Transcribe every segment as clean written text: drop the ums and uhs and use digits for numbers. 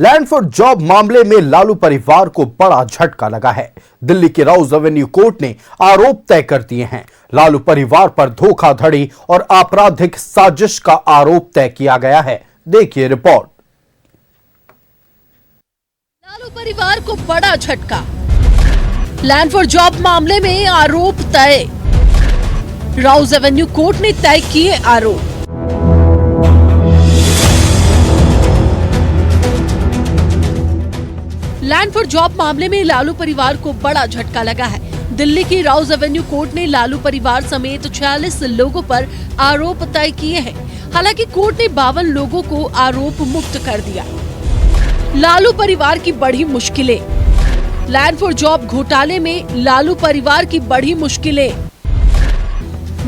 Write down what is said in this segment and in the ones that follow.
Land for job मामले में लालू परिवार को बड़ा झटका लगा है। दिल्ली के राउज एवेन्यू कोर्ट ने आरोप तय कर दिए हैं। लालू परिवार पर धोखाधड़ी और आपराधिक साजिश का आरोप तय किया गया है। देखिए रिपोर्ट। लालू परिवार को बड़ा झटका, लैंड फॉर जॉब मामले में आरोप तय। राउज एवेन्यू कोर्ट ने तय किए आरोप। लैंड फॉर जॉब मामले में लालू परिवार को बड़ा झटका लगा है। दिल्ली की राउज एवेन्यू कोर्ट ने लालू परिवार समेत 46 लोगों पर आरोप तय किए हैं। हालांकि कोर्ट ने 52 लोगों को आरोप मुक्त कर दिया। लालू परिवार की बढ़ी मुश्किलें। लैंड फॉर जॉब घोटाले में लालू परिवार की बढ़ी मुश्किलें।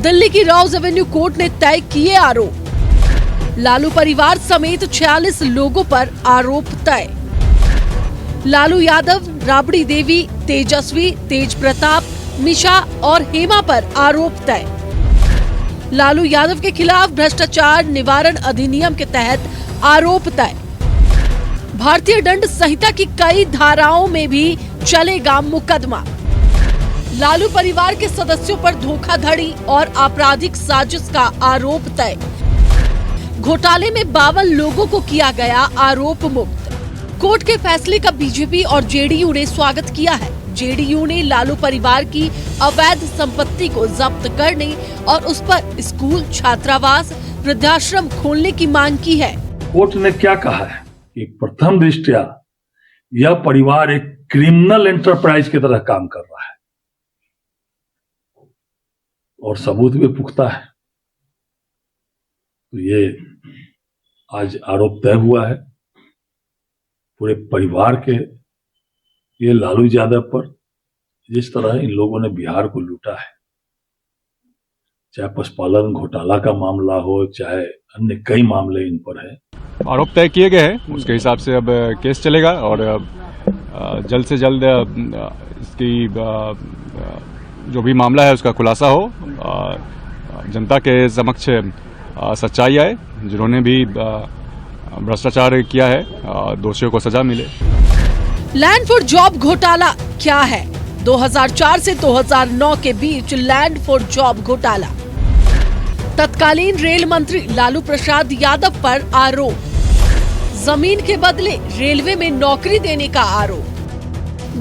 दिल्ली की राउज एवेन्यू कोर्ट ने तय किए आरोप। लालू परिवार समेत 46 लोगों पर आरोप तय। लालू यादव, राबड़ी देवी, तेजस्वी, तेज प्रताप, मिशा और हेमा पर आरोप तय। लालू यादव के खिलाफ भ्रष्टाचार निवारण अधिनियम के तहत आरोप तय। भारतीय दंड संहिता की कई धाराओं में भी चलेगा मुकदमा। लालू परिवार के सदस्यों पर धोखाधड़ी और आपराधिक साजिश का आरोप तय। घोटाले में 52 लोगों को किया गया आरोप मुक्त। कोर्ट के फैसले का बीजेपी और जेडीयू ने स्वागत किया है। जेडीयू ने लालू परिवार की अवैध संपत्ति को जब्त करने और उस पर स्कूल, छात्रावास, वृद्धाश्रम खोलने की मांग की है। कोर्ट ने क्या कहा है कि प्रथम दृष्टया यह परिवार एक क्रिमिनल एंटरप्राइज की तरह काम कर रहा है और सबूत भी पुख्ता है। तो ये आज आरोप तय हुआ है पूरे परिवार के। ये लालू यादव पर जिस तरह इन लोगों ने बिहार को लूटा है, चाहे पशुपालन घोटाला का मामला हो, चाहे अन्य कई मामले इन पर है। आरोप तय किए गए हैं, उसके हिसाब से अब केस चलेगा और जल्द से जल्द इसकी जो भी मामला है उसका खुलासा हो, जनता के समक्ष सच्चाई आए। जिन्होंने भी भ्रष्टाचार किया है दोषियों को सजा मिले। लैंड फॉर जॉब घोटाला क्या है? 2004 से 2009 के बीच लैंड फॉर जॉब घोटाला। तत्कालीन रेल मंत्री लालू प्रसाद यादव पर आरोप। जमीन के बदले रेलवे में नौकरी देने का आरोप।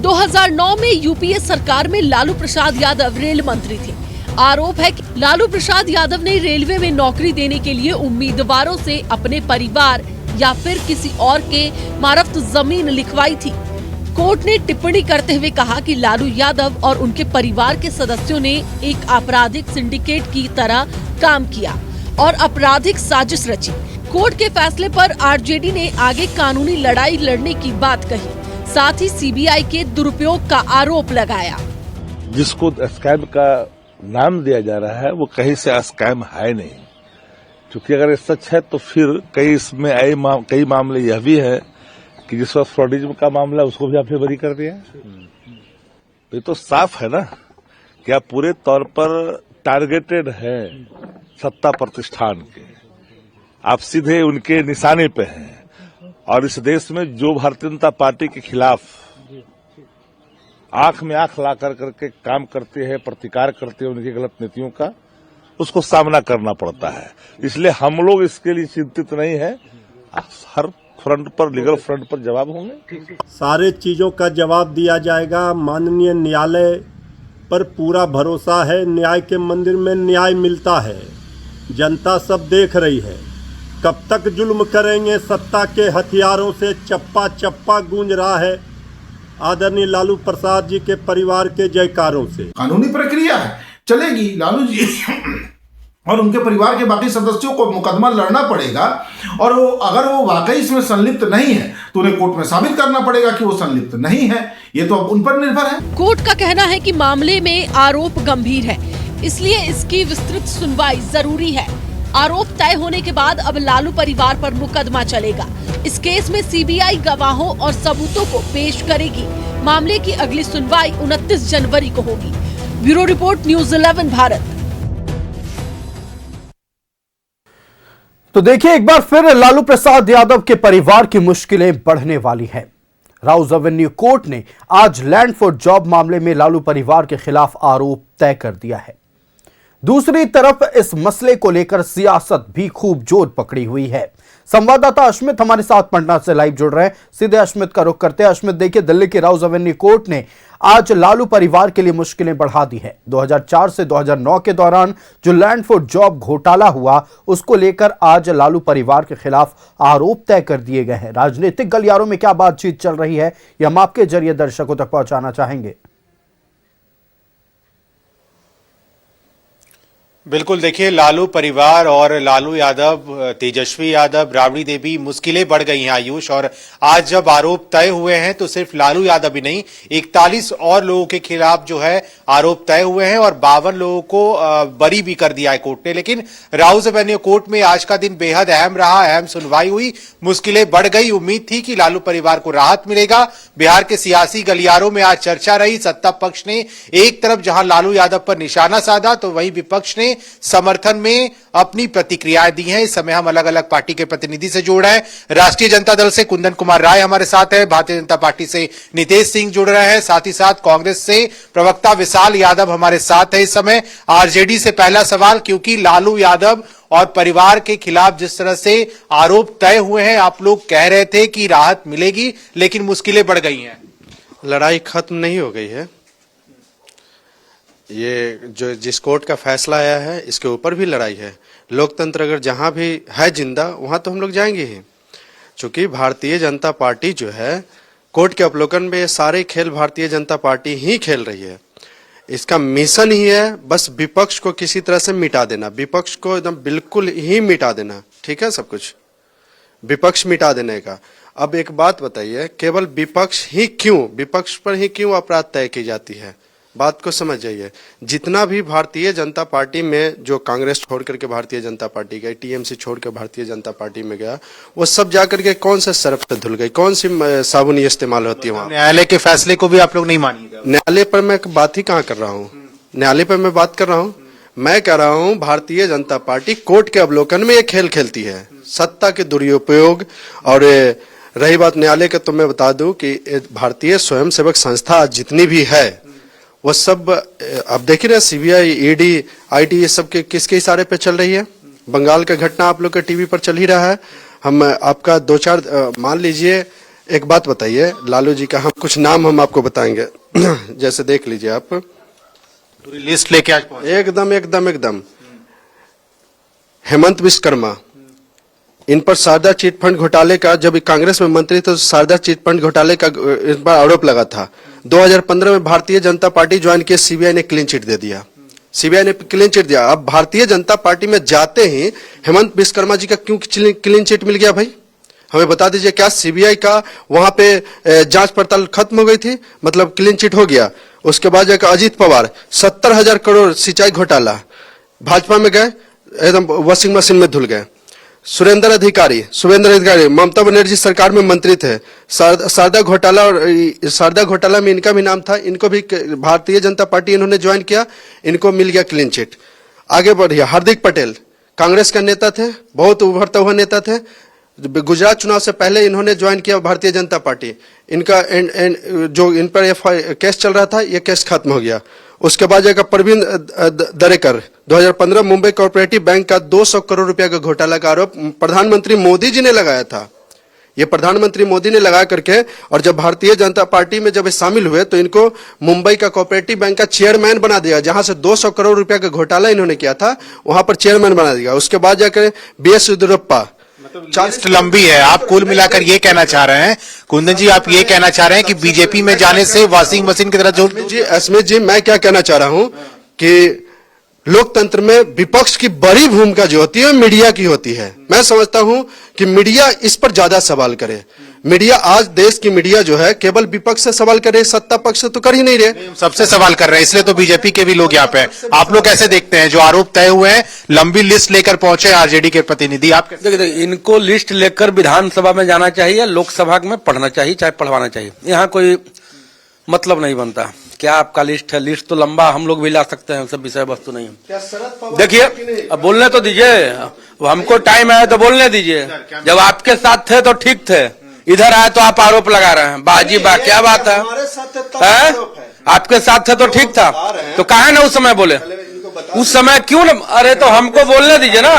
2009 में यूपीए सरकार में लालू प्रसाद यादव रेल मंत्री थे। आरोप है कि लालू प्रसाद यादव ने रेलवे में नौकरी देने के लिए उम्मीदवारों से अपने परिवार या फिर किसी और के मार्फत जमीन लिखवाई थी। कोर्ट ने टिप्पणी करते हुए कहा कि लालू यादव और उनके परिवार के सदस्यों ने एक आपराधिक सिंडिकेट की तरह काम किया और आपराधिक साजिश रची। कोर्ट के फैसले पर आरजेडी ने आगे कानूनी लड़ाई लड़ने की बात कही। साथ ही सीबीआई के दुरुपयोग का आरोप लगाया। जिसको स्कैम का नाम दिया जा रहा है वो कहीं से स्कैम है नहीं, क्योंकि अगर ये सच है तो फिर कई मामले यह भी है कि जिस वक्त फ्रॉडिज्म का मामला उसको भी आपने बरी कर दिया। ये तो साफ है ना कि आप पूरे तौर पर टारगेटेड है सत्ता प्रतिष्ठान के, आप सीधे उनके निशाने पे हैं। और इस देश में जो भारतीय जनता पार्टी के खिलाफ आंख में आंख ला करके काम करते हैं, प्रतिकार करते हैं उनकी गलत नीतियों का, उसको सामना करना पड़ता है। इसलिए हम लोग इसके लिए चिंतित नहीं है। हर फ्रंट पर, लीगल फ्रंट पर जवाब होंगे। सारे चीजों का जवाब दिया जाएगा। माननीय न्यायालय पर पूरा भरोसा है। न्याय के मंदिर में न्याय मिलता है। जनता सब देख रही है। कब तक जुल्म करेंगे सत्ता के हथियारों से? चप्पा चप्पा गूंज रहा है आदरणीय लालू प्रसाद जी के परिवार के जयकारों से। कानूनी प्रक्रिया चलेगी। लालू जी और उनके परिवार के बाकी सदस्यों को मुकदमा लड़ना पड़ेगा और अगर वो वाकई इसमें संलिप्त नहीं है तो उन्हें कोर्ट में साबित करना पड़ेगा कि वो संलिप्त नहीं है। ये तो अब उन पर निर्भर है। कोर्ट का कहना है कि मामले में आरोप गंभीर है, इसलिए इसकी विस्तृत सुनवाई जरूरी है। आरोप तय होने के बाद अब लालू परिवार पर मुकदमा चलेगा। इस केस में सीबीआई गवाहों और सबूतों को पेश करेगी। मामले की अगली सुनवाई 29 जनवरी को होगी। Bureau report, news 11 Bharat. तो देखिए एक बार फिर लालू प्रसाद यादव के परिवार की मुश्किलें बढ़ने वाली हैं। राउज एवेन्यू कोर्ट ने आज लैंड फॉर जॉब मामले में लालू परिवार के खिलाफ आरोप तय कर दिया है। दूसरी तरफ इस मसले को लेकर सियासत भी खूब जोर पकड़ी हुई है। संवाददाता अश्मित हमारे साथ पटना से लाइव जुड़ रहे हैं। सीधे अश्मित का रुख करते हैं। अश्मित, देखिए दिल्ली के राउज एवेन्यू कोर्ट ने आज लालू परिवार के लिए मुश्किलें बढ़ा दी है। 2004 से 2009 के दौरान जो लैंड फॉर जॉब घोटाला हुआ उसको लेकर आज लालू परिवार के खिलाफ आरोप तय कर दिए गए हैं। राजनीतिक गलियारों में क्या बातचीत चल रही है, यह हम आपके जरिए दर्शकों तक पहुंचाना चाहेंगे। बिल्कुल, देखिए लालू परिवार और लालू यादव, तेजस्वी यादव, राबड़ी देवी मुश्किलें बढ़ गई हैं आयुष। और आज जब आरोप तय हुए हैं तो सिर्फ लालू यादव ही नहीं 41 और लोगों के खिलाफ जो है आरोप तय हुए हैं और 52 लोगों को बरी भी कर दिया है कोर्ट ने। लेकिन राउज एवेन्यू कोर्ट में आज का दिन बेहद अहम रहा, अहम सुनवाई हुई, मुश्किलें बढ़ गई। उम्मीद थी कि लालू परिवार को राहत मिलेगा। बिहार के सियासी गलियारों में आज चर्चा रही। सत्ता पक्ष ने एक तरफ जहां लालू यादव पर निशाना साधा तो वहीं विपक्ष ने समर्थन में अपनी प्रतिक्रियाएं दी हैं। इस समय हम अलग अलग पार्टी के प्रतिनिधि से जुड़ रहे हैं। राष्ट्रीय जनता दल से कुंदन कुमार राय हमारे साथ है, भारतीय जनता पार्टी से नितेश सिंह जुड़ रहे हैं, साथ ही साथ कांग्रेस से प्रवक्ता विशाल यादव हमारे साथ है। इस समय आरजेडी से पहला सवाल, क्योंकि लालू यादव और परिवार के खिलाफ जिस तरह से आरोप तय हुए हैं, आप लोग कह रहे थे कि राहत मिलेगी लेकिन मुश्किलें बढ़ गई हैं। लड़ाई खत्म नहीं हो गई है। ये जो जिस कोर्ट का फैसला आया है इसके ऊपर भी लड़ाई है। लोकतंत्र अगर जहां भी है जिंदा वहां तो हम लोग जाएंगे ही। चूंकि भारतीय जनता पार्टी जो है कोर्ट के अवलोकन में सारे खेल भारतीय जनता पार्टी ही खेल रही है। इसका मिशन ही है बस विपक्ष को किसी तरह से मिटा देना, विपक्ष को एकदम बिल्कुल ही मिटा देना। ठीक है, सब कुछ विपक्ष मिटा देने का। अब एक बात बताइए, केवल विपक्ष पर ही क्यों अपराध तय की जाती है? बात को समझ जाइए। जितना भी भारतीय जनता पार्टी में जो कांग्रेस छोड़ करके भारतीय जनता पार्टी गई, टीएमसी छोड़ कर भारतीय जनता पार्टी में गया, वो सब जाकर के कौन से सर्फ पे धुल गई, कौन सी साबुन इस्तेमाल होती है वहां? न्यायालय के फैसले को भी आप लोग नहीं मानिएगा। न्यायालय पर मैं बात ही कहाँ कर रहा हूँ? न्यायालय पर मैं बात कर रहा हूँ। मैं कह रहा हूँ भारतीय जनता पार्टी कोर्ट के अवलोकन में ये खेल खेलती है, सत्ता के दुरुपयोग। और रही बात न्यायालय के, तो मैं बता दूं कि भारतीय स्वयंसेवक संस्था जितनी भी है वो सब अब देखिए ना, सीबीआई, ईडी, आईटी, ये सब के किसके इशारे पे चल रही है? बंगाल का घटना आप लोग के टीवी पर चल ही रहा है। हम आपका दो चार मान लीजिए, एक बात बताइए लालू जी का, हम कुछ नाम हम आपको बताएंगे जैसे देख लीजिए आप, पूरी लिस्ट लेके आज पहुंचे। एकदम हेमंत विश्वकर्मा, इन पर शारदा चिट फंड घोटाले का, जब कांग्रेस में मंत्री तो शारदा चिट फंड घोटाले का इस पर आरोप लगा था। 2015 में भारतीय जनता पार्टी ज्वाइन किया, सीबीआई ने क्लीन चिट दे दिया, सीबीआई ने क्लीन चिट दिया। अब भारतीय जनता पार्टी में जाते ही हेमंत विश्वकर्मा जी का क्यों क्लीन चिट मिल गया भाई? हमें बता दीजिए, क्या सीबीआई का वहां पे जांच पड़ताल खत्म हो गई थी, मतलब क्लीन चिट हो गया? उसके बाद जाकर अजीत पवार 70,000 करोड़ सिंचाई घोटाला, भाजपा में गए, एकदम वॉशिंग मशीन में धुल गए। सुरेंद्र अधिकारी ममता बनर्जी सरकार में मंत्री थे। शारदा घोटाला, और शारदा घोटाला में इनका भी नाम था, इनको भी भारतीय जनता पार्टी इन्होंने ज्वाइन किया, इनको मिल गया क्लीन चिट। आगे बढ़िए, हार्दिक पटेल कांग्रेस का नेता थे, बहुत उभरता हुआ नेता थे। गुजरात चुनाव से पहले इन्होंने ज्वाइन किया भारतीय जनता पार्टी। इनका जो इन पर केस चल रहा था, ये केस खत्म हो गया। उसके बाद जाकर प्रवीण दरेकर 2015 मुंबई कोऑपरेटिव बैंक का 200 करोड़ रुपया का घोटाला का आरोप प्रधानमंत्री मोदी जी ने लगाया था। ये प्रधानमंत्री मोदी ने लगा करके, और जब भारतीय जनता पार्टी में जब शामिल हुए तो इनको मुंबई का कोऑपरेटिव बैंक का चेयरमैन बना दिया। जहां से 200 करोड़ रुपया का घोटाला इन्होंने किया था वहां पर चेयरमैन बना दिया। उसके बाद जाकर बीएस येदियुरप्पा, लिस्ट लंबी है। आप कुल मिलाकर ये कहना चाह रहे हैं, कुंदन जी आप ये कहना चाह रहे हैं कि बीजेपी में जाने से वॉशिंग मशीन की तरह जोड़ जी। अस्मित जी, मैं क्या कहना चाह रहा हूं कि लोकतंत्र में विपक्ष की बड़ी भूमिका जो होती है मीडिया की होती है। मैं समझता हूं कि मीडिया इस पर ज्यादा सवाल करे। मीडिया, आज देश की मीडिया जो है केवल विपक्ष से सवाल करे, सत्ता पक्ष से तो कर ही नहीं रहे। सबसे सवाल कर रहे हैं, इसलिए तो बीजेपी के भी लोग यहाँ पे हैं। आप लोग कैसे देखते हैं जो आरोप तय हुए हैं? लंबी लिस्ट लेकर पहुंचे आरजेडी के प्रतिनिधि, आप देखिए, इनको लिस्ट लेकर विधानसभा में जाना चाहिए, लोकसभा में पढ़ना चाहिए, चाहे पढ़वाना चाहिए। यहाँ कोई मतलब नहीं बनता। क्या आपका लिस्ट है? लिस्ट तो लंबा, हम लोग भी ला सकते हैं, सब विषय वस्तु नहीं है। क्या शरद पवार देखिए, अब बोलने तो दीजिए, हमको टाइम है तो बोलने दीजिए। जब आपके साथ थे तो ठीक थे, इधर आए तो आप आरोप लगा रहे हैं। बाजी बा, क्या बात है? हमारे साथ है तब आरोप है। आपके साथ थे तो ठीक था, तो काहे ना उस समय बोले? उस समय क्यों ना? अरे तो हमको बोलने दीजिए ना,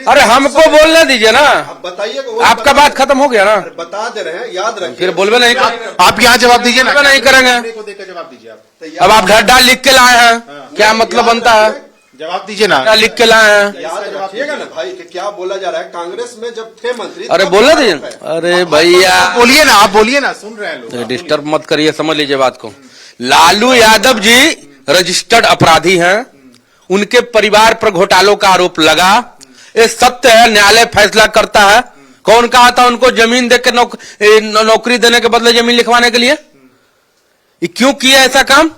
अरे हमको बोलने दीजिए ना। बताइए, आपका बात खत्म हो गया ना, बता दे रहे हैं, याद रखिए। फिर बोलबे नहीं, आप यहाँ जवाब दीजिए ना, नहीं करेंगे। जवाब दीजिए आप। अब आप ढड्डा लिख के लाए हैं, क्या मतलब बनता है? जवाब दीजिए ना, क्या लिख के लाए हैं? याद रखिएगा ना भाई कि क्या बोला जा रहा है। कांग्रेस में जब थे मंत्री, अरे बोलने दीजिए। अरे भैया बोलिए ना, आप बोलिए ना, सुन रहे हैं लोग। डिस्टर्ब मत करिए, समझ लीजिए बात को। लालू यादव जी रजिस्टर्ड अपराधी हैं, उनके परिवार पर घोटालों का आरोप लगा, ये सत्य है, न्यायालय फैसला करता है। कौन कहा था उनको जमीन देकर नौकरी देने के बदले जमीन लिखवाने के लिए? ये क्यों किया ऐसा काम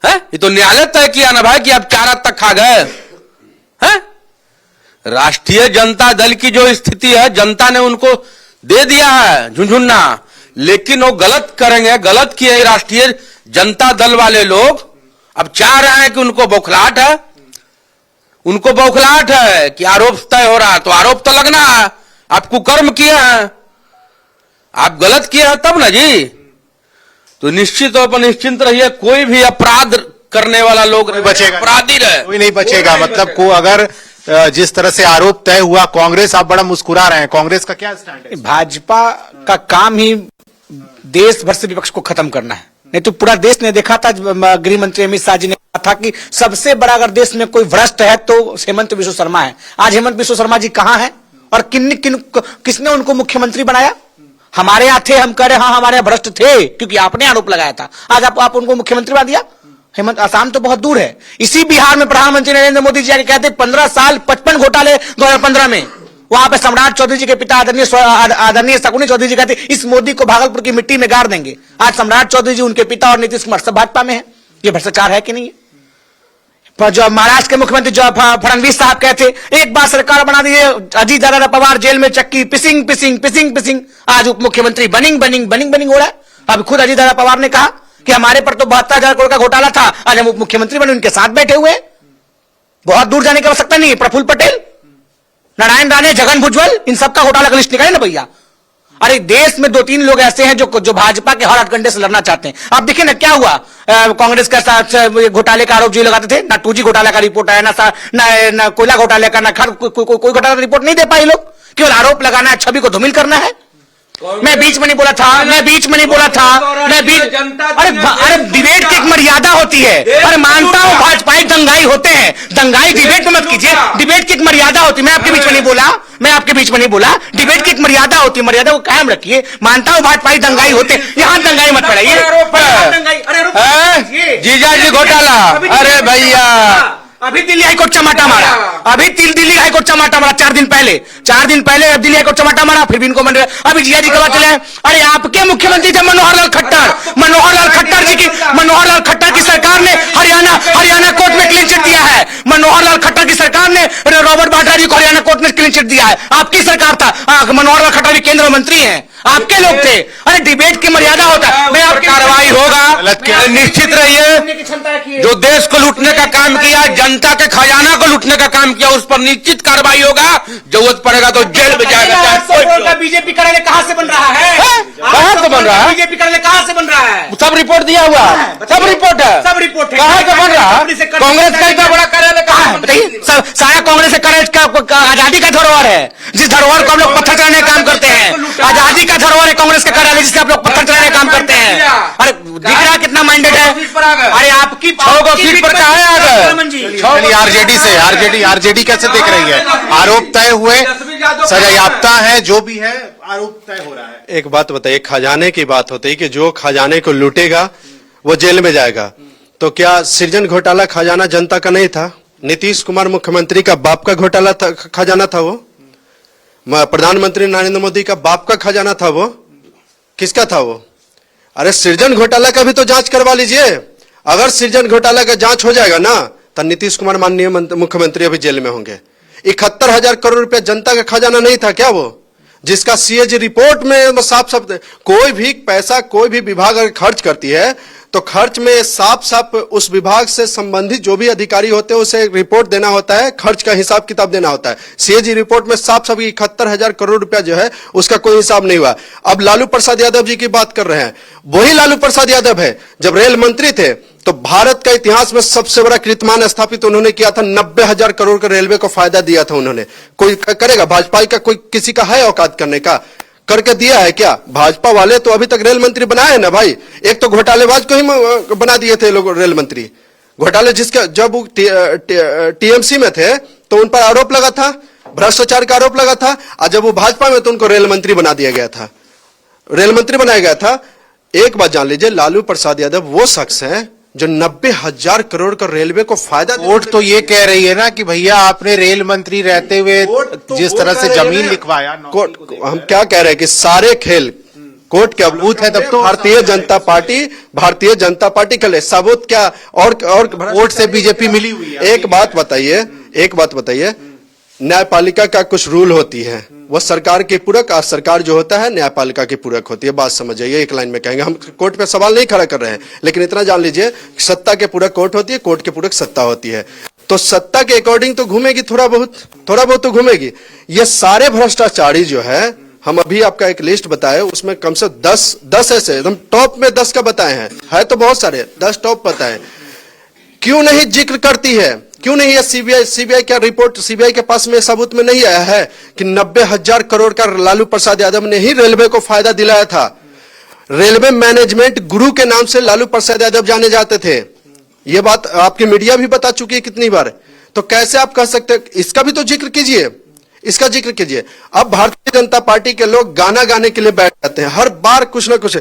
है? ये तो न्यायालय तय किया ना भाई कि आप 4 रात तक खा गए हैं। राष्ट्रीय जनता दल की जो स्थिति है, जनता ने उनको दे दिया है झुंझुन्ना, लेकिन वो गलत करेंगे, गलत किए राष्ट्रीय जनता दल वाले लोग। अब चाह रहे हैं कि उनको बौखलाहट है, उनको बौखलाहट है कि आरोप तय हो रहा है, तो आरोप तो लगना है। आप कुकर्म किए हैं, आप गलत किए हैं तब ना जी। तो निश्चित तौर पर निश्चिंत रहिए, कोई भी अपराध करने वाला लोग बचेगा, अपराधी रहे, कोई नहीं बचेगा। मतलब को अगर जिस तरह से आरोप तय हुआ, कांग्रेस, आप बड़ा मुस्कुरा रहे हैं, कांग्रेस का क्या स्टैंड है? भाजपा का काम ही देश भर से विपक्ष को खत्म करना है। नहीं तो पूरा देश ने देखा था, गृह मंत्री अमित शाह जी ने कहा था कि सबसे बड़ा अगर देश में कोई भ्रष्ट है तो हेमंत बिश्व शर्मा है। आज हेमंत बिश्व शर्मा जी कहां हैं और किसने उनको मुख्यमंत्री बनाया? हमारे यहाँ थे, हम कह रहे हाँ हमारे यहाँ भ्रष्ट थे क्योंकि आपने आरोप लगाया था। आज आप उनको मुख्यमंत्री बना दिया। हेमंत, आसाम तो बहुत दूर है। इसी बिहार में प्रधानमंत्री नरेंद्र मोदी जी कहते 15 साल 55 घोटाले 2015 में, वहां पे सम्राट चौधरी जी के पिता आदरणीय शकुनी चौधरी जी कहते इस मोदी को भागलपुर की मिट्टी में गाड़ देंगे। आज सम्राट चौधरी जी, उनके पिता और नीतीश कुमार सब भाजपा में है। ये भ्रष्टाचार है कि नहीं? जो महाराष्ट्र के मुख्यमंत्री जो फडणवीस साहब कहते एक बार सरकार बना दीजिए, अजीत दादा पवार जेल में चक्की पिसिंग पिसिंग पिसिंग पिसिंग, आज उप मुख्यमंत्री बनिंग बनिंग बनिंग बनिंग हो रहा है। अब खुद अजीत दादा पवार ने कहा कि हमारे पर तो 72,000 करोड़ का घोटाला था, आज हम उप मुख्यमंत्री बने, उनके साथ बैठे हुए। बहुत दूर जाने की आवश्यकता नहीं है। प्रफुल्ल पटेल, नारायण राणे, जगन भुजबल, इन सबका घोटाला का लिस्ट निकाले ना भैया। अरे देश में 2-3 लोग ऐसे हैं जो भाजपा के हर हथकंडे से लड़ना चाहते हैं। आप देखिए ना क्या हुआ, कांग्रेस के साथ घोटाले का आरोप जो लगाते थे, ना 2G घोटाले का रिपोर्ट आया, ना कोयला घोटाले का, ना कोई घोटाला का रिपोर्ट नहीं दे पाए लोग। केवल आरोप लगाना है, छवि को धूमिल करना है। मैं बीच में नहीं बोला था, अरे डिबेट की एक मर्यादा होती है। अरे मानता हूं भाजपाई दंगाई होते हैं, दंगाई डिबेट में मत कीजिए। डिबेट की एक मर्यादा होती है। मैं आपके बीच में नहीं बोला, डिबेट की एक मर्यादा होती है, मर्यादा को कायम रखिए। मानता हूं भाजपाई दंगाई होते हैं, यहां दंगाई मत बढ़ाइए। जीजा जी घोटाला, अरे भैया अभी दिल्ली हाईकोर्ट चमाटा मारा, दिल्ली हाईकोर्ट चमाटा मारा 4 दिन पहले अब दिल्ली हाईकोर्ट चमाटा मारा, फिर भी इनको मन रहे। अभी जिया जी के बात चले। अरे आपके मुख्यमंत्री थे मनोहर लाल खट्टर की सरकार ने हरियाणा कोर्ट में क्लीन चिट दिया है। मनोहर लाल खट्टर की सरकार ने रॉबर्ट वाड्रा जी को हरियाणा कोर्ट में क्लीन चिट दिया है। आपकी सरकार था, मनोहर लाल खट्टर भी केंद्रीय मंत्री हैं, आपके लोग थे। अरे डिबेट की मर्यादा होता है। मैं आपकी कार्रवाई होगा, निश्चित रहिए। जो देश को लूटने का काम किया, जनता के खजाना को लूटने का काम किया, उस पर निश्चित कार्रवाई होगा। जरूरत पड़ेगा तो जेल में जाएगा। बीजेपी कार्यालय कहां से बन रहा है? कहां से बन रहा है? बीजेपी कार्यालय कहां से बन रहा है? सब रिपोर्ट दिया हुआ, सब रिपोर्ट है। कहां से बन रहा है? कांग्रेस का इतना बड़ा कार्यालय कहां है? बताइए। सारा कांग्रेस का आजादी का धरोहर है, जिस धरोहर को हम लोग पत्थर चढ़ाने का काम करते हैं। आजादी का धरोहर है कांग्रेस का कार्यालय, जिससे आप लोग पत्थर चढ़ाने का काम करते हैं। अरे दिख रहा कितना माइंडेड है। अरे आपकी 6 सीट पर कहा है आगे? आरजेडी कैसे देख रही है? आरोप तय हुए, सजायाफ्ता है, जो भी है आरोप तय हो रहा है। एक बात बताइए, खजाने की बात होती है कि जो खजाने को लूटेगा वो जेल में जाएगा। तो क्या सृजन घोटाला खजाना जनता का नहीं था? नीतीश कुमार मुख्यमंत्री का बाप का घोटाला था, खजाना था वो। प्रधानमंत्री नरेंद्र मोदी का बाप का खजाना था वो। किसका था वो? अरे सृजन घोटाला का भी तो जांच करवा लीजिए। अगर सृजन घोटाला का जांच हो जाएगा ना, तो नीतीश कुमार माननीय मुख्यमंत्री अभी जेल में होंगे। 71,000 करोड़ रुपया जनता का खजाना नहीं था क्या वो? जिसका सीएजी रिपोर्ट में साफ साफ कोई भी पैसा कोई भी विभाग अगर खर्च करती है तो खर्च में साफ साफ उस विभाग से संबंधित जो भी अधिकारी होते हैं उसे रिपोर्ट देना होता है, खर्च का हिसाब किताब देना होता है। सीएजी रिपोर्ट में साफ साफ 71,000 करोड़ रुपया जो है उसका कोई हिसाब नहीं हुआ। अब लालू प्रसाद यादव जी की बात कर रहे हैं, वही लालू प्रसाद यादव है जब रेल मंत्री थे तो भारत का इतिहास में सबसे बड़ा कीर्तिमान स्थापित उन्होंने किया था। 90,000 करोड़ का रेलवे को फायदा दिया था उन्होंने। कोई करेगा भाजपा का, कोई किसी का है औकात करने का? करके दिया है क्या? भाजपा वाले तो अभी तक रेल मंत्री बनाए हैं ना भाई। एक तो घोटालेबाज को ही बना दिए थे लोग रेल मंत्री। घोटाले जिसका जब वो टीएमसी में थे तो उन पर आरोप लगा था, भ्रष्टाचार का आरोप लगा था, और जब वो भाजपा में तो उनको रेल मंत्री बना दिया गया था, रेल मंत्री बनाया गया था। एक बात जान लीजिए, लालू प्रसाद यादव वो शख्स हैं जो 90,000 करोड़ का रेलवे को फायदा। कोर्ट तो ये कह रही है ना कि भैया आपने रेल मंत्री रहते हुए जिस तरह से जमीन लिखवाया। कोर्ट हम क्या कह रहे हैं कि सारे खेल कोर्ट के अबूत है, तब तो भारतीय जनता पार्टी के लिए सबूत क्या? और कोर्ट से बीजेपी मिली हुई है। एक बात बताइए, न्यायपालिका का कुछ रूल होती है, वो सरकार के पूरक, और सरकार जो होता है न्यायपालिका की पूरक होती है। बात समझ जाइए, एक लाइन में कहेंगे। हम कोर्ट पे सवाल नहीं खड़ा कर रहे हैं, लेकिन इतना जान लीजिए, सत्ता के पूरक कोर्ट होती है, कोर्ट के पूरक सत्ता होती है। तो सत्ता के अकॉर्डिंग तो घूमेगी, थोड़ा बहुत तो घूमेगी। ये सारे भ्रष्टाचारी जो है, हम अभी आपका एक लिस्ट बताए, उसमें कम से 10 ऐसे एकदम टॉप में 10 का बताए हैं, है तो बहुत सारे, 10 टॉप बताए। क्यों नहीं जिक्र करती है? क्यों नहीं? ये सीबीआई क्या रिपोर्ट, सीबीआई के पास में सबूत में नहीं आया है कि 90,000 करोड़ का लालू प्रसाद यादव ने ही रेलवे को फायदा दिलाया था। रेलवे मैनेजमेंट गुरु के नाम से लालू प्रसाद यादव जाने जाते थे। ये बात आपकी मीडिया भी बता चुकी है कितनी बार। तो कैसे आप कह सकते हैं? इसका भी तो जिक्र कीजिए, इसका जिक्र कीजिए। अब भारतीय जनता पार्टी के लोग गाना गाने के लिए बैठ जाते हैं, हर बार कुछ ना कुछ।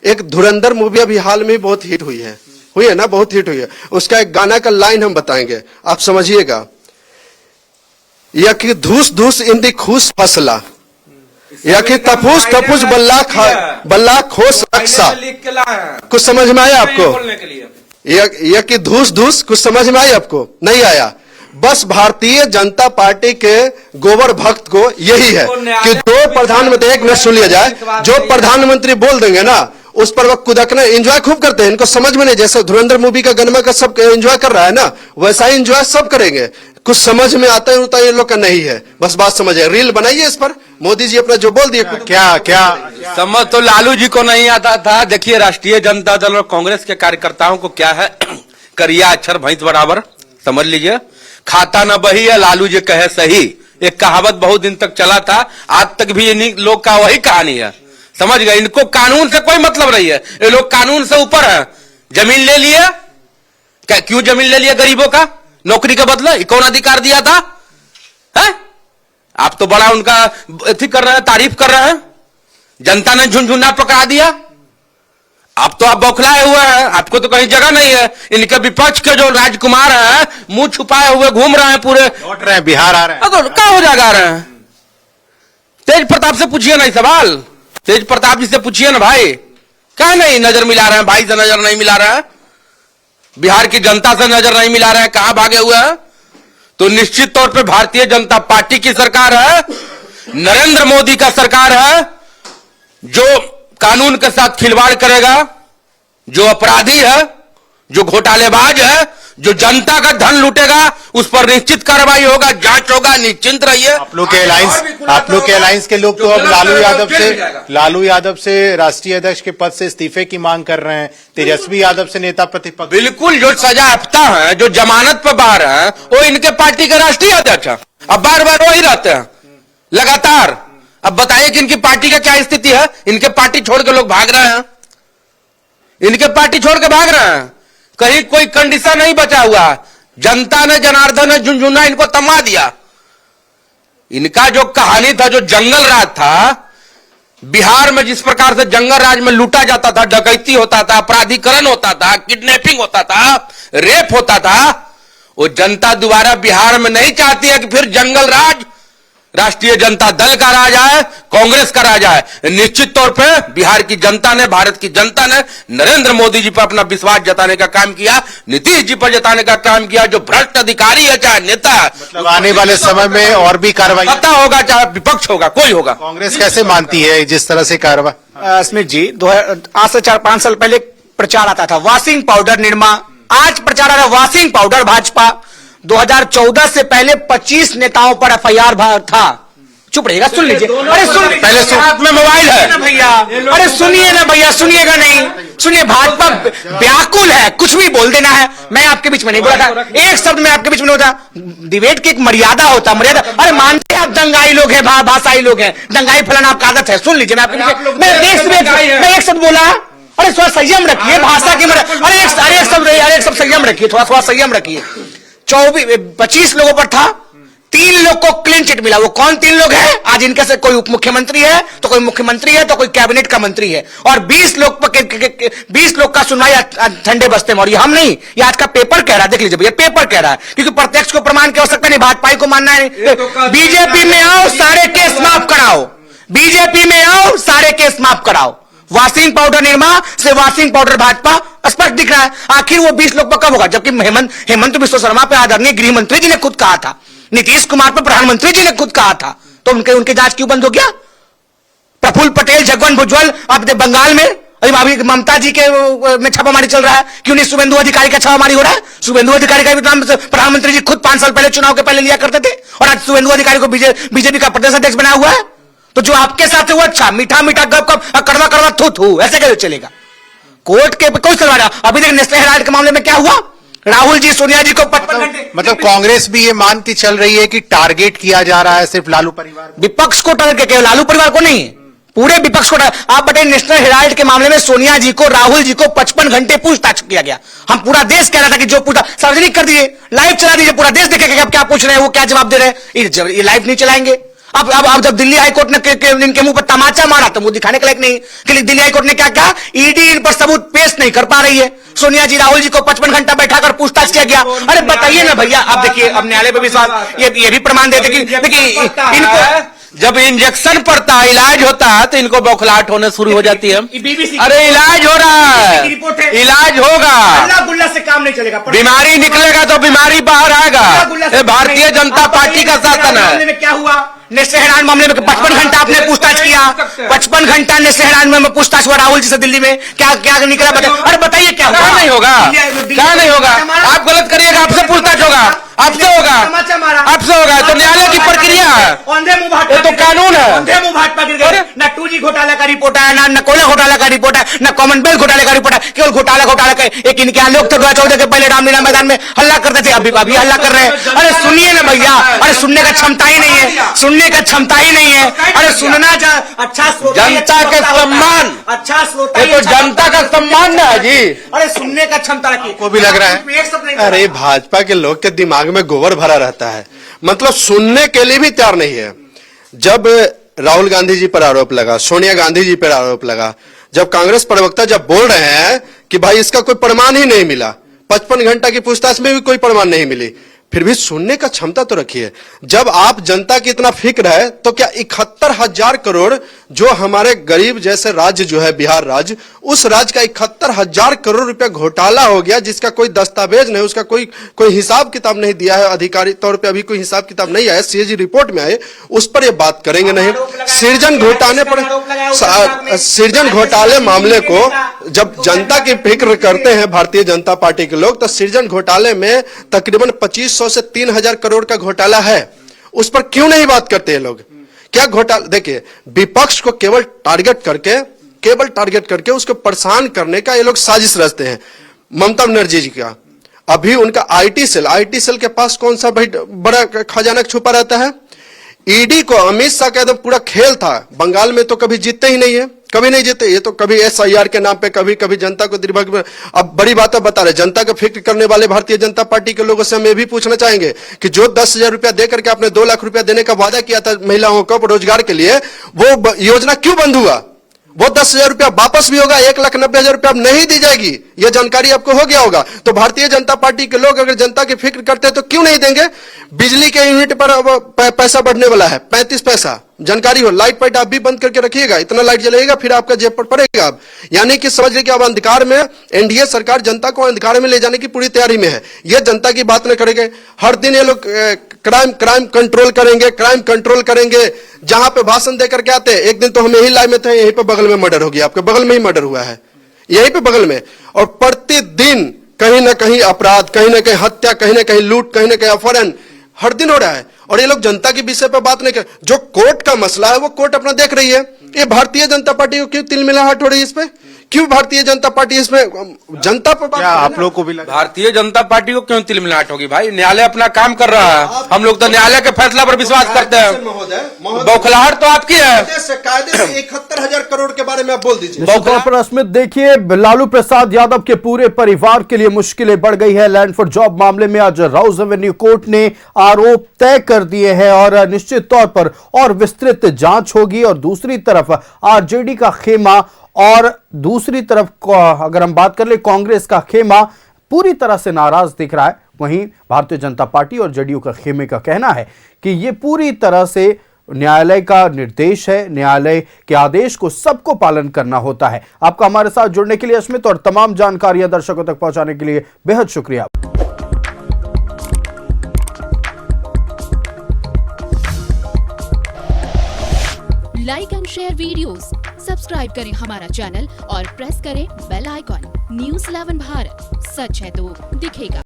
एक धुरंधर मूवी अभी हाल में बहुत हिट हुई है ना, बहुत हिट हुई है। उसका एक गाना का लाइन हम बताएंगे, आप समझिएगा। यकी धूस धूस इंदी खूस फसला, यकी तफूस तफूस बल्ला खोस रक्षा। कुछ समझ में आया आपको? यकी धूस धूस कुछ समझ में आया आपको? नहीं आया। बस भारतीय जनता पार्टी के गोबर भक्त को यही है कि जो प्रधानमंत्री, एक मिनट सुन लिया जाए, जो प्रधानमंत्री बोल देंगे ना उस पर वह कुदकना एंजॉय खूब करते हैं। इनको समझ में नहीं, जैसे धुरंधर मूवी का गनमा का सब एंजॉय कर रहा है ना, वैसा ही एंजॉय सब करेंगे। कुछ समझ में आता है ये लोग का नहीं है। बस बात समझिए, रील बनाइए इस पर। मोदी जी अपना जो बोल दिए, क्या समझ तो लालू जी को नहीं आता था। देखिए, राष्ट्रीय जनता दल और कांग्रेस के कार्यकर्ताओं को क्या है, करिया अक्षर भैंस बराबर, समझ लीजिए। खाता न बही है, लालू जी कहे सही। एक कहावत बहुत दिन तक चला था, आज तक भी इन्हीं लोग का वही कहानी है, समझ गए। इनको कानून से कोई मतलब नहीं है, ये लोग कानून से ऊपर है। जमीन ले लिया, क्या क्यों जमीन ले लिया गरीबों का नौकरी का बदला? कौन अधिकार दिया था? है? आप तो बड़ा उनका एथी कर रहे हैं, तारीफ कर रहे हैं। जनता ने झुनझुना पकड़ा दिया। अब तो आप बौखलाए हुए हैं, आपको तो कहीं जगह नहीं है। इनके विपक्ष के जो राजकुमार हैं, मुंह छुपाए हुए घूम रहे हैं, पूरे लौट रहे हैं, बिहार आ रहे हैं। तो क्या हो जाएगा रहे हैं? तेज प्रताप से पूछिए ना सवाल, तेज प्रताप जी से पूछिए ना भाई, क्या नहीं नजर मिला रहे हैं? भाई से नजर नहीं मिला रहा है, बिहार की जनता से नजर नहीं मिला रहा है, कहां भागे हुए हैं? तो निश्चित तौर पे भारतीय जनता पार्टी की सरकार है, नरेंद्र मोदी का सरकार है, जो कानून के साथ खिलवाड़ करेगा, जो अपराधी है, जो घोटालेबाज है, जो जनता का धन लूटेगा, उस पर निश्चित कार्रवाई होगा, जांच होगा, निश्चिंत रहिए। आप लोग के अलायंस के लोग तो अब लालू यादव से राष्ट्रीय अध्यक्ष के पद से इस्तीफे की मांग कर रहे हैं। तेजस्वी यादव से नेता प्रतिपक्ष। बिल्कुल, जो सजायाफ्ता है, जो जमानत पर बाहर है, वो इनके पार्टी के राष्ट्रीय अध्यक्ष है। अब बार बार वही रहते हैं लगातार। अब बताइए कि इनकी पार्टी का क्या स्थिति है? इनके पार्टी छोड़ के लोग भाग रहे हैं, इनके पार्टी छोड़ के भाग रहे हैं। कहीं कोई कंडीशन नहीं बचा हुआ। जनता ने, जनार्दन ने झुनझुना इनको तमा दिया। इनका जो कहानी था, जो जंगल राज था, बिहार में जिस प्रकार से जंगल राज में लूटा जाता था, डकैती होता था, अपराधीकरण होता था, किडनैपिंग होता था, रेप होता था, वो जनता दोबारा बिहार में नहीं चाहती है कि फिर जंगल राज राष्ट्रीय जनता दल का राज है, कांग्रेस का राज है। निश्चित तौर पे बिहार की जनता ने, भारत की जनता ने नरेंद्र मोदी जी पर अपना विश्वास जताने का काम किया, नीतीश जी पर जताने का काम किया। जो भ्रष्ट अधिकारी है चाहे नेता है, मतलब आने वाले समय में और भी कार्रवाई सत्ता होगा चाहे विपक्ष होगा, कोई होगा। कांग्रेस कैसे मानती है जिस तरह से कार्रवाई? स्मिथ जी, आज से 4-5 साल पहले प्रचार आता था वॉशिंग पाउडर निरमा, आज प्रचार आ रहा वॉशिंग पाउडर भाजपा। 2014 से पहले 25 नेताओं पर एफआईआर था। चुप रहेगा, सुन लीजिए। अरे सुन, पहले हाथ में मोबाइल है ना भैया, अरे सुनिए ना भैया, सुनिएगा नहीं, सुनिए। भाजपा व्याकुल है, कुछ भी बोल देना है। मैं आपके बीच में नहीं बोला था, एक शब्द में आपके बीच में नहीं होता। डिबेट की एक मर्यादा होता, मर्यादा। अरे मानते हैं आप दंगाई लोग हैं, भाषाई लोग हैं, दंगाई फलाना आपका आदत है। सुन लीजिए, मैं आपके बीच मैं एक शब्द बोला। अरे थोड़ा संयम रखिए, भाषा की अरे एक शब्द संयम रखिए, थोड़ा संयम रखिए। 25 लोगों पर था, 3 लोग को क्लीन चिट मिला। वो कौन 3 लोग हैं? आज इनके से कोई उप मुख्यमंत्री है, तो कोई मुख्यमंत्री है, तो कोई कैबिनेट का मंत्री है। और 20 लोग का सुनवाई ठंडे बस्ते में। और ये हम नहीं, ये आज का पेपर कह रहा है, देख लीजिए भैया, पेपर कह रहा है। क्योंकि प्रत्यक्ष को प्रमाण की आवश्यकता नहीं, भाजपा को मानना है। बीजेपी में आओ, सारे केस माफ कराओ। बीजेपी में आओ, सारे केस माफ कराओ। वॉशिंग पाउडर निर्मा से वॉशिंग पाउडर भाजपा स्पष्ट दिख रहा है। आखिर वो 20 लोग पर कब होगा? जबकि हेमंत बिश्व शर्मा पे आदरणीय गृह मंत्री जी ने खुद कहा था, नीतीश कुमार पर प्रधानमंत्री जी ने खुद कहा था, तो उनके जांच क्यों बंद हो गया? प्रफुल्ल पटेल, जगन भुजबल, आप बंगाल में अभी ममता जी के में छापामारी चल रहा है, क्यों नहीं शुभेंदु अधिकारी का छापामारी हो रहा है? शुभेंदु अधिकारी का भी नाम प्रधानमंत्री जी खुद 5 साल पहले चुनाव के पहले लिया करते थे, और आज शुभेंदु अधिकारी को बीजेपी का प्रदेश अध्यक्ष बनाया हुआ है। तो जो आपके साथ है वो अच्छा, मीठा मीठा गप गप, कड़वा कड़वा थू थू, ऐसे कैसे चलेगा? कोर्ट के कोई सवाल? अभी तक नेशनल हेराल्ड के मामले में क्या हुआ? राहुल जी, सोनिया जी को 55 घंटे, मतलब कांग्रेस भी ये मानती चल रही है कि टारगेट किया जा रहा है सिर्फ लालू परिवार को। विपक्ष को टारगेट किया, लालू परिवार को नहीं, पूरे विपक्ष को। आप बताइए, नेशनल हेराल्ड के मामले में सोनिया जी को, राहुल जी को 55 घंटे पूछताछ किया गया। हम पूरा देश कह रहा था कि जो पूछा सार्वजनिक कर दिए, लाइव चला दीजिए, पूरा देश देखेगा कि आप क्या पूछ रहे हैं, वो क्या जवाब दे रहे हैं। ये लाइव नहीं चलाएंगे। अब जब दिल्ली हाईकोर्ट ने इनके मुंह पर तमाचा मारा तो मुंह दिखाने के लायक नहीं, कि दिल्ली हाईकोर्ट ने क्या कहा? ईडी इन पर सबूत पेश नहीं कर पा रही है। सोनिया जी, राहुल जी को 55 घंटा बैठाकर पूछताछ किया गया। अरे बताइए ना भैया, अब देखिए, अब न्यायालय पर विश्वास, ये भी प्रमाण देते कि देखिए इनको जब इंजेक्शन पड़ता है, इलाज होता है, तो इनको बौखलाहट होने शुरू हो जाती है। अरे इलाज हो रहा है, इलाज होगा, गुल्ला से काम नहीं चलेगा। बीमारी निकलेगा तो बीमारी बाहर आएगा। ये भारतीय जनता पार्टी का शासन है। क्या हुआ? नेशनल हेराल्ड मामले में 55 घंटा आपने पूछताछ किया, 55 घंटा नेशनल हेराल्ड में पूछताछ हुआ राहुल जी से दिल्ली में, क्या निकला? अरे बताइए क्या हुआ? नहीं होगा, क्या नहीं होगा? आप गलत करिएगा, आपसे पूछताछ होगा, आपसे होगा, आपसे होगा। तो न्यायालय की प्रक्रिया है, ये तो कानून है। न 2G घोटाला का रिपोर्ट है, न कोयला घोटाला का रिपोर्ट है, न कॉमनवेल्थ घोटाले का रिपोर्ट है, केवल घोटाला का। एक इनके यहाँ लोग थे 2014 के पहले रामलीला मैदान में हल्ला करते थे, अभी हल्ला कर रहे हैं। अरे सुनिए ना भैया, अरे सुनने का क्षमता ही नहीं है, सुनने का क्षमता ही नहीं है। अरे सुनना अच्छा, जनता के सम्मान, अच्छा श्रोता, ये तो जनता का सम्मान है जी। अरे सुनने का क्षमता रखिए। को भी लग रहा है, अरे भाजपा के लोग के दिमाग में गोबर भरा रहता है, मतलब सुनने के लिए भी तैयार नहीं है। जब राहुल गांधी जी पर आरोप लगा, सोनिया गांधी जी पर आरोप लगा, जब कांग्रेस प्रवक्ता जब बोल रहे हैं कि भाई इसका कोई प्रमाण ही नहीं मिला, 55 घंटा की पूछताछ में भी कोई प्रमाण नहीं मिली, फिर भी सुनने का क्षमता तो रखिए। जब आप जनता की इतना फिक्र है, तो क्या 71,000 करोड़ जो हमारे गरीब जैसे राज्य जो है बिहार राज्य, उस राज्य का 71,000 करोड़ रुपया घोटाला हो गया, जिसका कोई दस्तावेज नहीं, उसका कोई हिसाब किताब नहीं दिया है अधिकारिक तौर पे, अभी कोई हिसाब किताब नहीं आया, सीएजी रिपोर्ट में आए, उस पर ये बात करेंगे नहीं। सृजन घोटाले मामले को जब जनता की फिक्र करते हैं भारतीय जनता पार्टी के लोग, तो सृजन घोटाले में तकरीबन 2500 से 3,000 करोड़ का घोटाला है, उस पर क्यों नहीं बात करते हैं लोग? क्या घोटाला? देखिए, विपक्ष को केवल टारगेट करके उसको परेशान करने का ये लोग साजिश रचते हैं। ममता बनर्जी जी का अभी उनका आईटी सेल के पास कौन सा भाई बड़ा खजाना छुपा रहता है? ईडी को अमित शाह का एकदम पूरा खेल था, बंगाल में तो कभी जीतते ही नहीं है, कभी नहीं जीते। ये तो कभी SIR के नाम पे, कभी जनता को दिग्भ्रमित में। अब बड़ी बातें बता रहे, जनता का फिक्र करने वाले भारतीय जनता पार्टी के लोगों से हम ये भी पूछना चाहेंगे कि जो 10,000 रुपया देकर के आपने 2 लाख रुपया देने का वादा किया था महिलाओं को रोजगार के लिए, वो योजना क्यों बंद हुआ? वो 10,000 रुपया वापस भी होगा, 1,90,000 रुपया नहीं दी जाएगी। यह जानकारी आपको हो गया होगा। तो भारतीय जनता पार्टी के लोग अगर जनता की फिक्र करते हैं तो क्यों नहीं देंगे? बिजली के यूनिट पर अब पैसा बढ़ने वाला है, 35 पैसा, जानकारी हो। लाइट पाइट आप भी बंद करके रखिएगा, इतना लाइट जलेगा फिर आपका जेब पर पड़ेगा। अब यानी कि समझ लीजिए कि अब अंधकार में एनडीए सरकार जनता को अंधकार में ले जाने की पूरी तैयारी में है। यह जनता की बात न करेंगे। हर दिन ये लोग क्राइम कंट्रोल करेंगे, जहां पे भाषण देकर के आते हैं। एक दिन तो हम यही लाइव में थे, यहीं पे बगल में मर्डर हो गया, आपके बगल में ही मर्डर हुआ है, यहीं पे बगल में। और प्रतिदिन कहीं ना कहीं अपराध, कहीं ना कहीं हत्या, कहीं ना कहीं लूट, कहीं ना कहीं अपहरण हर दिन हो रहा है। और ये लोग जनता के विषय पर बात नहीं कर। जो कोर्ट का मसला है वो कोर्ट अपना देख रही है। ये भारतीय जनता पार्टी को क्यों तिलमिलाहट हो रही है? इस पे क्यों भारतीय जनता पार्टी इसमें जनता पर बात? क्या आप लोग को भी लगा? भारतीय जनता पार्टी को क्यों तिलमिलाहट होगी भाई? न्यायालय अपना काम कर रहा है, हम लोग तो न्यायालय के फैसला पर विश्वास करते हैं। बौखलाहट तो आपकी है। कायदे से 71,000 करोड़ के बारे में आप बोल दीजिए। निश्चित तौर पर अस्मित देखिए, लालू प्रसाद यादव के पूरे परिवार के लिए मुश्किलें बढ़ गई है। लैंड फॉर जॉब मामले में आज राउज एवेन्यू कोर्ट ने आरोप तय कर दिए हैं और निश्चित तौर पर और विस्तृत जांच होगी। और दूसरी तरफ आरजेडी का खेमा और दूसरी तरफ अगर हम बात कर ले कांग्रेस का खेमा पूरी तरह से नाराज दिख रहा है। वहीं भारतीय जनता पार्टी और जेडीयू का खेमे का कहना है कि ये पूरी तरह से न्यायालय का निर्देश है, न्यायालय के आदेश को सबको पालन करना होता है। आपका हमारे साथ जुड़ने के लिए अस्मित और तमाम जानकारियां दर्शकों तक पहुंचाने के लिए बेहद शुक्रिया। Like and share videos, subscribe करें हमारा चैनल और प्रेस करें बेल आइकॉन। न्यूज़ 11 भारत, सच है तो दिखेगा।